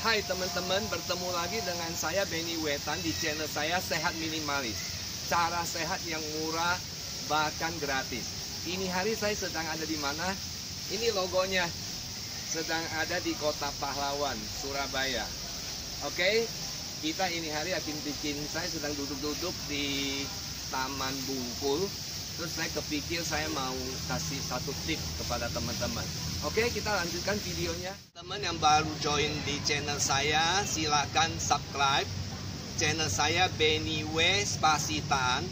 Hai teman-teman, bertemu lagi dengan saya Benny Wetan di channel saya Sehat Minimalis. Cara sehat yang murah bahkan gratis. Ini hari saya sedang ada di mana? Ini logonya. Sedang ada di Kota Pahlawan, Surabaya. Oke, kita ini hari akan bikin, saya sedang duduk-duduk di Taman Bungkul. Terus saya kepikir saya mau kasih satu tip kepada teman-teman. Oke, kita lanjutkan videonya. Teman yang baru join di channel saya, silakan subscribe channel saya Benny W Spasitan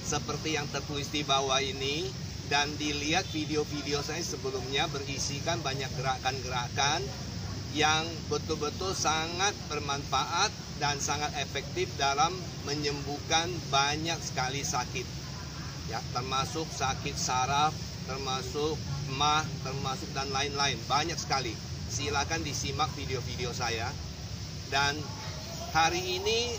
seperti yang tertulis di bawah ini, dan dilihat video-video saya sebelumnya berisikan banyak gerakan-gerakan yang betul-betul sangat bermanfaat dan sangat efektif dalam menyembuhkan banyak sekali sakit. Ya, termasuk sakit saraf, termasuk mah, termasuk dan lain-lain, banyak sekali. Silakan disimak video-video saya. Dan hari ini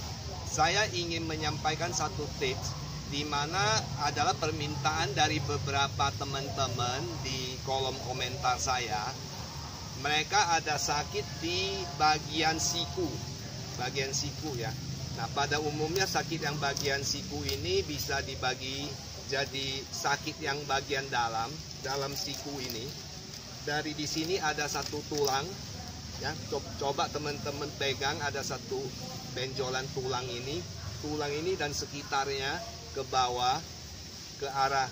saya ingin menyampaikan satu tips, di mana adalah permintaan dari beberapa teman-teman di kolom komentar saya. Mereka ada sakit di bagian siku ya. Nah, pada umumnya sakit yang bagian siku ini bisa dibagi jadi sakit yang bagian dalam siku ini. Dari di sini ada satu tulang, ya. Coba teman-teman pegang, ada satu benjolan tulang ini dan sekitarnya ke bawah, ke arah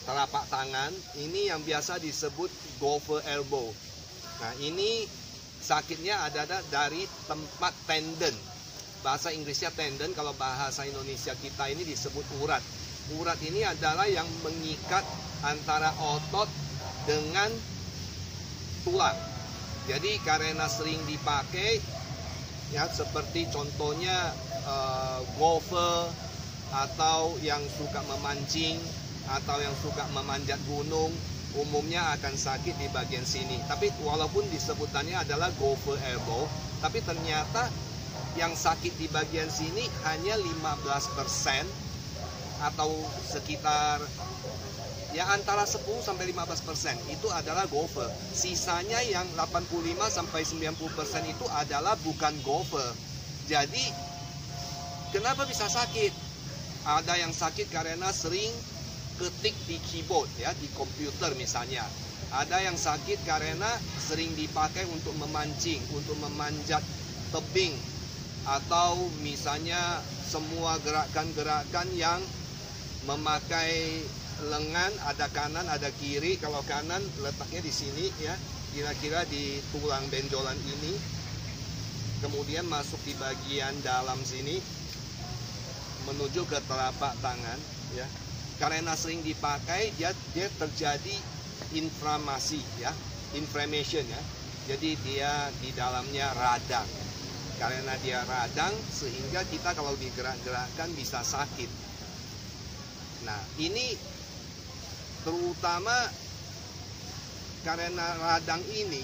telapak tangan. Ini yang biasa disebut golfer elbow. Nah, ini sakitnya ada dari tempat tendon. Bahasa Inggrisnya tendon, kalau bahasa Indonesia kita ini disebut urat. Urat ini adalah yang mengikat antara otot dengan tulang. Jadi karena sering dipakai, ya, seperti contohnya golfer, atau yang suka memancing, atau yang suka memanjat gunung, umumnya akan sakit di bagian sini. Tapi walaupun disebutannya adalah golfer elbow, tapi ternyata yang sakit di bagian sini hanya 15%, atau sekitar ya antara 10 sampai 15% itu adalah golfer. Sisanya yang 85 sampai 90% itu adalah bukan golfer. Jadi kenapa bisa sakit? Ada yang sakit karena sering ketik di keyboard, ya, di komputer misalnya. Ada yang sakit karena sering dipakai untuk memancing, untuk memanjat tebing, atau misalnya semua gerakan-gerakan yang memakai lengan, ada kanan, ada kiri. Kalau kanan letaknya di sini, ya, kira-kira di tulang benjolan ini, kemudian masuk di bagian dalam sini menuju ke telapak tangan, ya. Karena sering dipakai, dia terjadi inflamasi, ya, inflammation, ya. Jadi dia di dalamnya radang. Karena dia radang, sehingga kita kalau digerak-gerakkan bisa sakit. Nah, ini terutama karena radang ini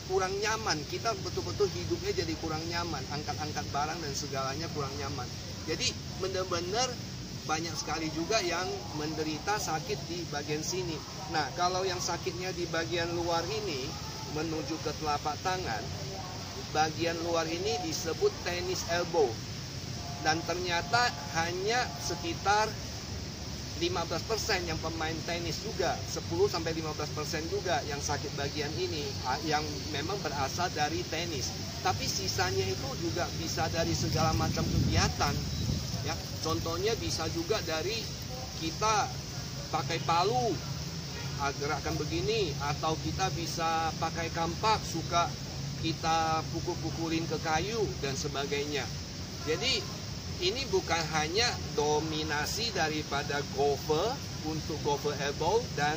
kurang nyaman. Kita betul-betul hidupnya jadi kurang nyaman, angkat-angkat barang dan segalanya kurang nyaman. Jadi benar-benar banyak sekali juga yang menderita sakit di bagian sini. Nah, kalau yang sakitnya di bagian luar ini menuju ke telapak tangan, bagian luar ini disebut tennis elbow. Dan ternyata hanya sekitar 15% yang pemain tenis juga, 10-15% juga yang sakit bagian ini, yang memang berasal dari tenis. Tapi sisanya itu juga bisa dari segala macam kegiatan, ya. Contohnya bisa juga dari kita pakai palu, gerakan begini, atau kita bisa pakai kampak, suka kita pukul-pukulin ke kayu dan sebagainya. Jadi ini bukan hanya dominasi daripada golfer untuk golfer elbow dan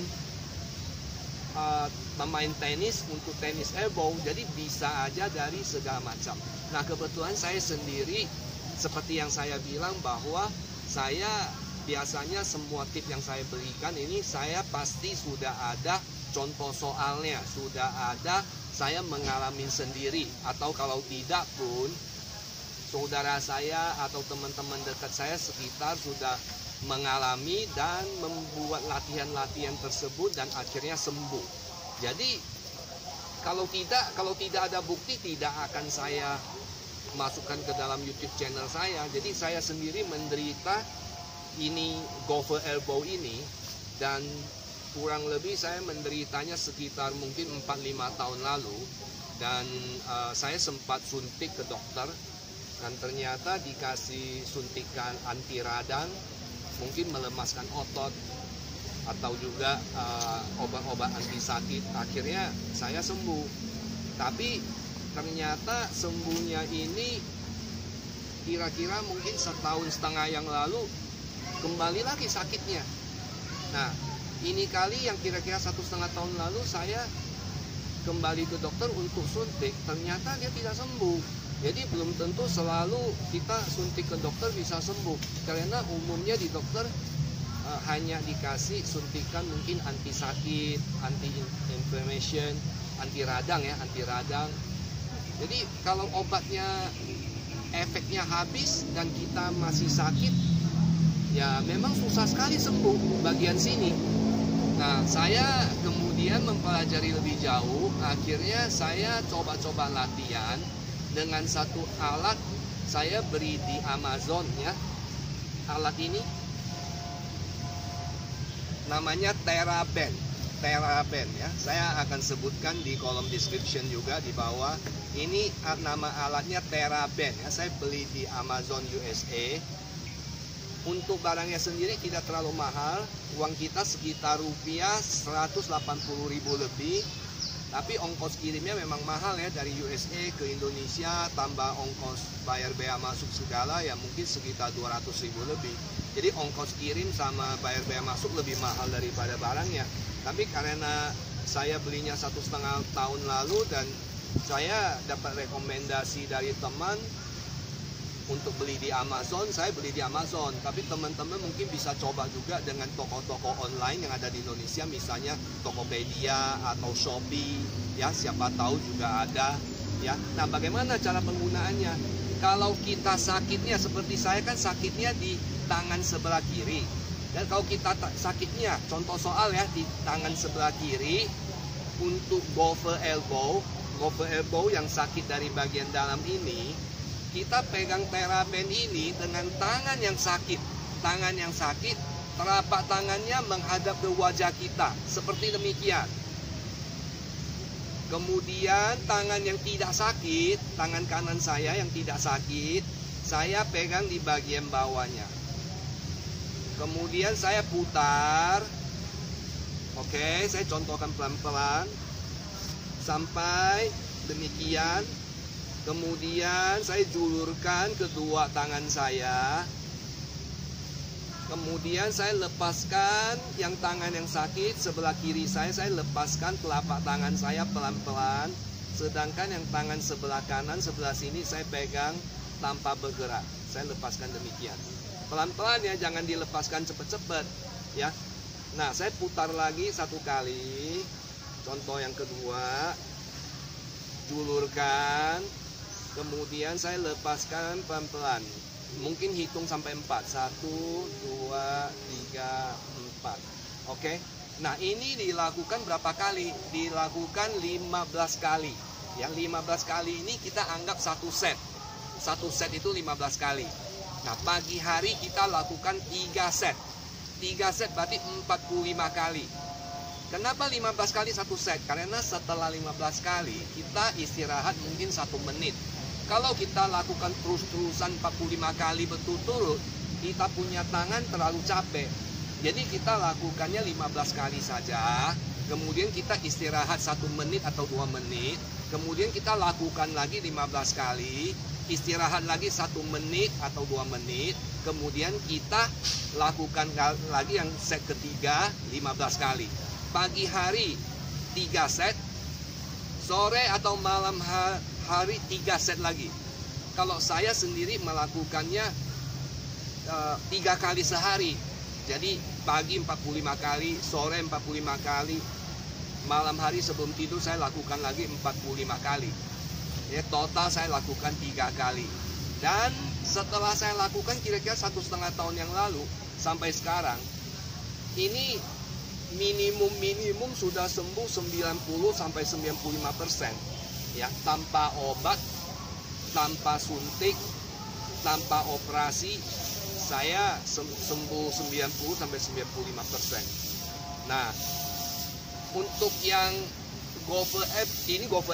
pemain tenis untuk tenis elbow, jadi bisa aja dari segala macam. Nah, kebetulan saya sendiri, seperti yang saya bilang, bahwa saya biasanya semua tip yang saya berikan ini saya pasti sudah ada contoh soalnya, sudah ada saya mengalami sendiri, atau kalau tidak pun saudara saya atau teman-teman dekat saya sekitar sudah mengalami dan membuat latihan-latihan tersebut dan akhirnya sembuh. Jadi Kalau tidak ada bukti, tidak akan saya masukkan ke dalam YouTube channel saya. Jadi saya sendiri menderita ini golfer elbow ini, dan kurang lebih saya menderitanya sekitar mungkin 4-5 tahun lalu. Dan saya sempat suntik ke dokter, dan ternyata dikasih suntikan anti radang, mungkin melemaskan otot, atau juga obat-obat anti sakit. Akhirnya saya sembuh. Tapi ternyata sembuhnya ini kira-kira mungkin 1,5 tahun yang lalu kembali lagi sakitnya. Nah, ini kali yang kira-kira 1,5 tahun lalu saya kembali ke dokter untuk suntik, ternyata dia tidak sembuh. Jadi belum tentu selalu kita suntik ke dokter bisa sembuh, karena umumnya di dokter hanya dikasih suntikan mungkin anti sakit, anti inflammation, anti radang ya, anti radang. Jadi kalau obatnya efeknya habis dan kita masih sakit, ya memang susah sekali sembuh bagian sini. Nah, saya kemudian mempelajari lebih jauh. Akhirnya saya coba-coba latihan dengan satu alat saya beli di Amazon ya. Alat ini namanya TheraBand. TheraBand ya. Saya akan sebutkan di kolom description juga di bawah. Ini nama alatnya TheraBand ya. Saya beli di Amazon USA. Untuk barangnya sendiri tidak terlalu mahal, uang kita sekitar rupiah 180.000 lebih. Tapi ongkos kirimnya memang mahal ya, dari USA ke Indonesia tambah ongkos bayar bea masuk segala ya mungkin sekitar 200.000 lebih. Jadi ongkos kirim sama bayar bea masuk lebih mahal daripada barangnya. Tapi karena saya belinya 1,5 tahun lalu dan saya dapat rekomendasi dari teman untuk beli di Amazon, saya beli di Amazon. Tapi teman-teman mungkin bisa coba juga dengan toko-toko online yang ada di Indonesia, misalnya Tokopedia atau Shopee, ya siapa tahu juga ada. Ya, nah bagaimana cara penggunaannya? Kalau kita sakitnya seperti saya kan sakitnya di tangan sebelah kiri. Dan kalau kita sakitnya, contoh soal ya di tangan sebelah kiri, untuk golfer elbow yang sakit dari bagian dalam ini, kita pegang TheraBand ini dengan tangan yang sakit. Tangan yang sakit, telapak tangannya menghadap ke wajah kita. Seperti demikian. Kemudian tangan yang tidak sakit, tangan kanan saya yang tidak sakit, saya pegang di bagian bawahnya. Kemudian saya putar. Oke, saya contohkan pelan-pelan. Sampai demikian. Kemudian saya julurkan kedua tangan saya. Kemudian saya lepaskan yang tangan yang sakit sebelah kiri saya lepaskan telapak tangan saya pelan-pelan. Sedangkan yang tangan sebelah kanan sebelah sini saya pegang tanpa bergerak. Saya lepaskan demikian. Pelan-pelan ya, jangan dilepaskan cepat-cepat ya. Nah, saya putar lagi satu kali. Contoh yang kedua. Julurkan. Kemudian saya lepaskan pelan-pelan. Mungkin hitung sampai 4. 1, 2, 3, 4. Oke. Nah, ini dilakukan berapa kali? Dilakukan 15 kali. Yang 15 kali ini kita anggap satu set. Satu set itu 15 kali. Nah, pagi hari kita lakukan 3 set. 3 set berarti 45 kali. Kenapa 15 kali satu set? Karena setelah 15 kali kita istirahat mungkin 1 menit. Kalau kita lakukan terus-terusan 45 kali berturut-turut, kita punya tangan terlalu capek. Jadi kita lakukannya 15 kali saja. Kemudian kita istirahat 1 menit atau 2 menit. Kemudian kita lakukan lagi 15 kali. Istirahat lagi 1 menit atau 2 menit. Kemudian kita lakukan lagi yang set ketiga 15 kali. Pagi hari 3 set. Sore atau malam hari 3 set lagi. Kalau saya sendiri melakukannya 3 kali sehari. Jadi pagi 45 kali, sore 45 kali, malam hari sebelum tidur saya lakukan lagi 45 kali. Ya, total saya lakukan 3 kali. Dan setelah saya lakukan kira-kira 1,5 tahun yang lalu sampai sekarang, ini minimum sudah sembuh 90 sampai 95%. Ya, tanpa obat, tanpa suntik, tanpa operasi, saya sembuh 90 sampai 95%. Nah, untuk yang golfer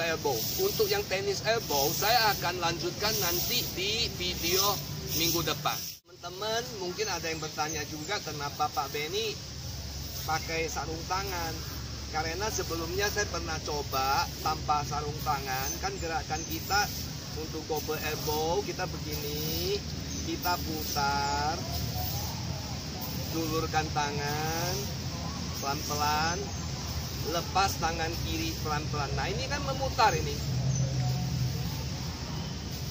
elbow, untuk yang tenis elbow, saya akan lanjutkan nanti di video minggu depan. Teman-teman, mungkin ada yang bertanya juga kenapa Pak Benny pakai sarung tangan. Karena sebelumnya saya pernah coba tanpa sarung tangan. Kan gerakan kita untuk golfer elbow, kita begini, kita putar, dulurkan tangan, pelan-pelan, lepas tangan kiri pelan-pelan. Nah, ini kan memutar ini.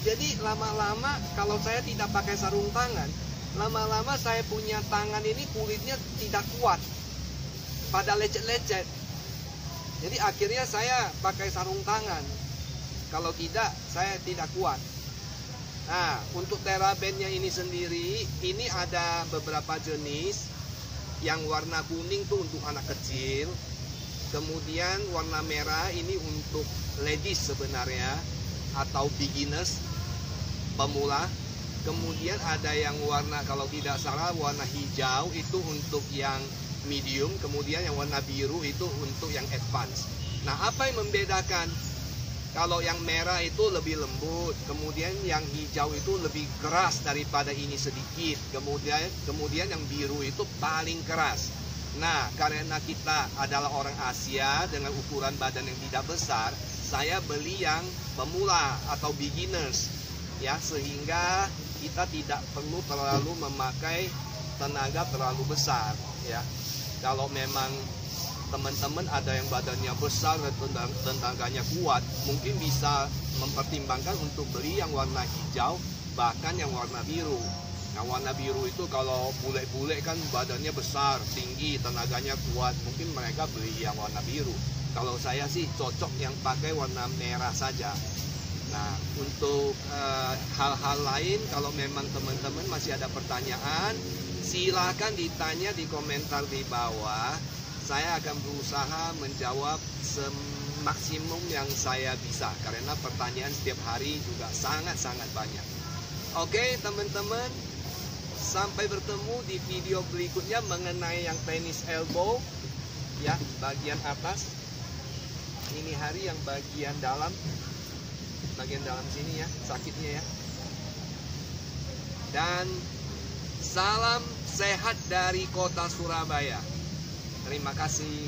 Jadi lama-lama kalau saya tidak pakai sarung tangan, lama-lama saya punya tangan ini kulitnya tidak kuat, pada lecet-lecet. Jadi akhirnya saya pakai sarung tangan. Kalau tidak, saya tidak kuat. Nah, untuk TheraBand-nya ini sendiri, ini ada beberapa jenis. Yang warna kuning tuh untuk anak kecil. Kemudian warna merah ini untuk ladies sebenarnya, atau beginners, pemula. Kemudian ada yang warna, kalau tidak salah warna hijau itu untuk yang medium. Kemudian yang warna biru itu untuk yang advance. Nah, apa yang membedakan? Kalau yang merah itu lebih lembut, kemudian yang hijau itu lebih keras daripada ini sedikit. Kemudian yang biru itu paling keras. Nah, karena kita adalah orang Asia dengan ukuran badan yang tidak besar, saya beli yang pemula atau beginners, ya, sehingga kita tidak perlu terlalu memakai tenaga terlalu besar, ya. Kalau memang teman-teman ada yang badannya besar dan tenaganya kuat, mungkin bisa mempertimbangkan untuk beli yang warna hijau, bahkan yang warna biru. Nah, warna biru itu kalau bule-bule kan badannya besar, tinggi, tenaganya kuat, mungkin mereka beli yang warna biru. Kalau saya sih cocok yang pakai warna merah saja. Nah, untuk hal-hal lain, kalau memang teman-teman masih ada pertanyaan, silakan ditanya di komentar di bawah. Saya akan berusaha menjawab semaksimum yang saya bisa, karena pertanyaan setiap hari juga sangat-sangat banyak. Oke, teman-teman. Sampai bertemu di video berikutnya mengenai yang tenis elbow, ya, bagian atas. Ini hari yang bagian dalam sini ya, sakitnya ya. Dan salam sehat dari kota Surabaya. Terima kasih.